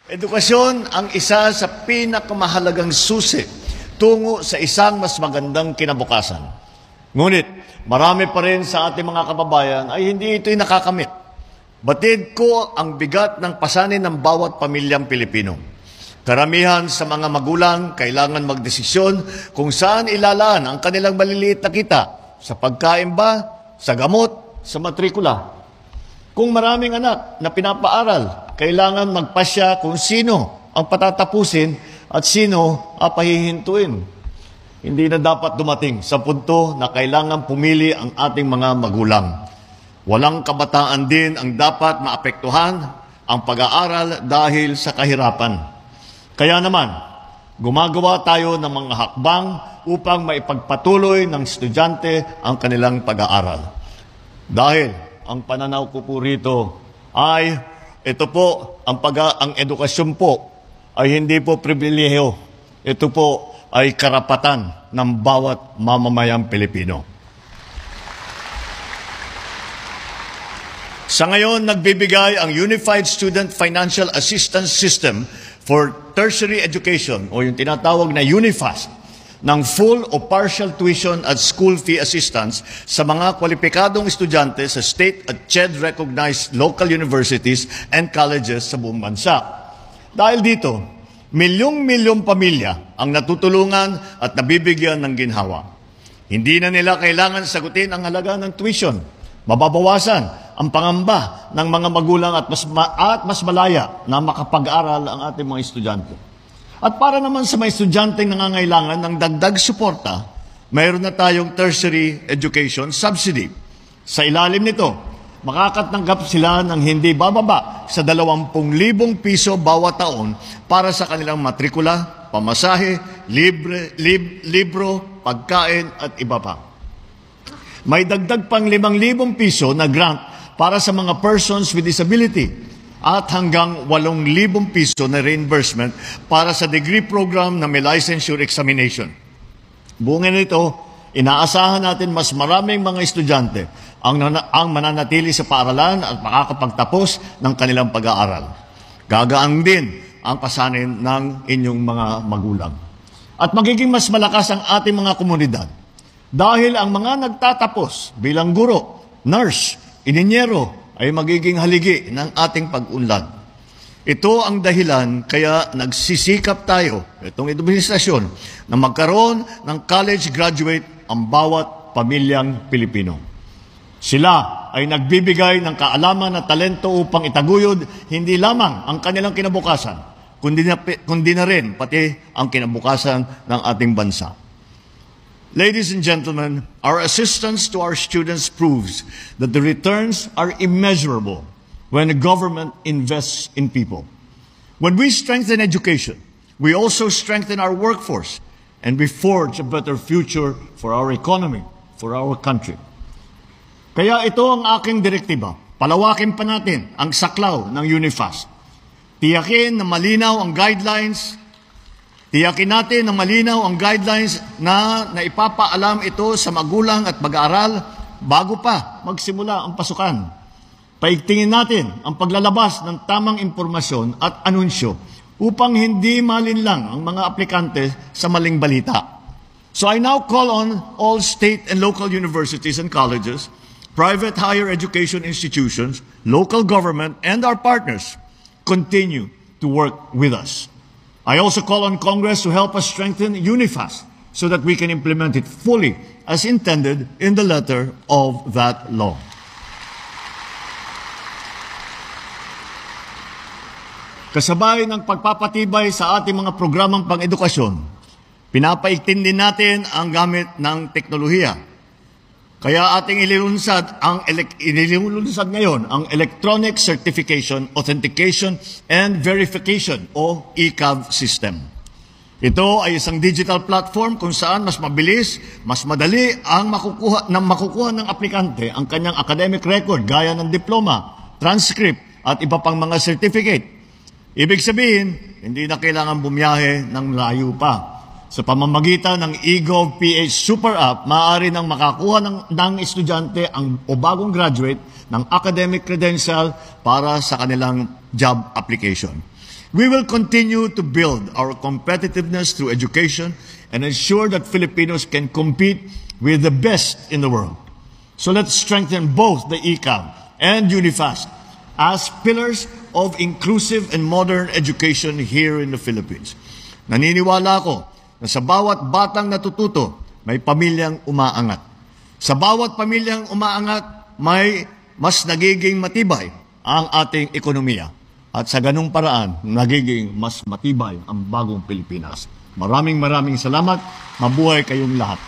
Edukasyon ang isa sa pinakamahalagang susi tungo sa isang mas magandang kinabukasan. Ngunit, marami pa rin sa ating mga kababayan ay hindi ito'y nakakamit. Batid ko ang bigat ng pasanin ng bawat pamilyang Pilipino. Karamihan sa mga magulang kailangan magdesisyon kung saan ilalaan ang kanilang maliliit na kita, sa pagkain ba, sa gamot, sa matrikula. Kung maraming anak na pinapaaral, kailangan magpasya kung sino ang patatapusin at sino ang pahihintuin. Hindi na dapat dumating sa punto na kailangan pumili ang ating mga magulang. Walang kabataan din ang dapat maapektuhan ang pag-aaral dahil sa kahirapan. Kaya naman, gumagawa tayo ng mga hakbang upang maipagpatuloy ng estudyante ang kanilang pag-aaral. Dahil ang pananaw ko po rito ay ito po, ang edukasyon po ay hindi po pribilehiyo. Ito po ay karapatan ng bawat mamamayang Pilipino. Sa ngayon, nagbibigay ang Unified Student Financial Assistance System for Tertiary Education o yung tinatawag na UNIFAST ng full o partial tuition at school fee assistance sa mga kwalipikadong estudyante sa state at CHED-recognized local universities and colleges sa buong bansa. Dahil dito, milyong-milyong pamilya ang natutulungan at nabibigyan ng ginhawa. Hindi na nila kailangan sagutin ang halaga ng tuition. Mababawasan ang pangamba ng mga magulang at mas malaya na makapag-aral ang ating mga estudyante. At para naman sa mga estudyanteng nangangailangan ng dagdag suporta, mayroon na tayong tertiary education subsidy. Sa ilalim nito, makakatanggap sila ng hindi bababa sa 20,000 piso bawat taon para sa kanilang matrikula, pamasahe, libro, pagkain at iba pa. May dagdag pang 5,000 piso na grant para sa mga persons with disability at hanggang 8,000 piso na reimbursement para sa degree program na may licensure examination. Bunga nito, inaasahan natin mas maraming mga estudyante ang mananatili sa paaralan at makakapagtapos ng kanilang pag-aaral. Gagaan din ang pasanin ng inyong mga magulang. At magiging mas malakas ang ating mga komunidad dahil ang mga nagtatapos bilang guro, nurse, ininyero, ay magiging haligi ng ating pag-unlad. Ito ang dahilan kaya nagsisikap tayo, itong administrasyon, na magkaroon ng college graduate ang bawat pamilyang Pilipino. Sila ay nagbibigay ng kaalaman at talento upang itaguyod hindi lamang ang kanilang kinabukasan, kundi na rin pati ang kinabukasan ng ating bansa. Ladies and gentlemen, our assistance to our students proves that the returns are immeasurable when the government invests in people. When we strengthen education, we also strengthen our workforce and we forge a better future for our economy, for our country. Kaya ito ang aking direktiba. Palawakin pa natin ang saklaw ng UNIFAST. Tiyakin na malinaw ang guidelines. Tiyakin natin na malinaw ang guidelines na ipapaalam ito sa magulang at mag-aaral bago pa magsimula ang pasukan. Paigtingin natin ang paglalabas ng tamang impormasyon at anunsyo upang hindi malinlang ang mga aplikante sa maling balita. So I now call on all state and local universities and colleges, private higher education institutions, local government, and our partners continue to work with us. I also call on Congress to help us strengthen UNIFAST so that we can implement it fully as intended in the letter of that law. Kasabay ng pagpapatibay sa ating mga programang pang-edukasyon, pinapaigtin din natin ang gamit ng teknolohiya. Kaya ating ililunsad ngayon ang Electronic Certification, Authentication, and Verification o ECAV system. Ito ay isang digital platform kung saan mas mabilis, mas madali ang makukuha ng aplikante ang kanyang academic record gaya ng diploma, transcript, at iba pang mga certificate. Ibig sabihin, hindi na kailangan bumiyahe ng layo pa. Sa pamamagitan ng eGov.ph Super App, maaari nang makakuha ng estudyante o bagong graduate ng academic credential para sa kanilang job application. We will continue to build our competitiveness through education and ensure that Filipinos can compete with the best in the world. So let's strengthen both the ECAM and UNIFAST as pillars of inclusive and modern education here in the Philippines. Naniniwala ako na sa bawat batang natututo, may pamilyang umaangat. Sa bawat pamilyang umaangat, may mas nagiging matibay ang ating ekonomiya. At sa ganung paraan, nagiging mas matibay ang bagong Pilipinas. Maraming salamat. Mabuhay kayong lahat.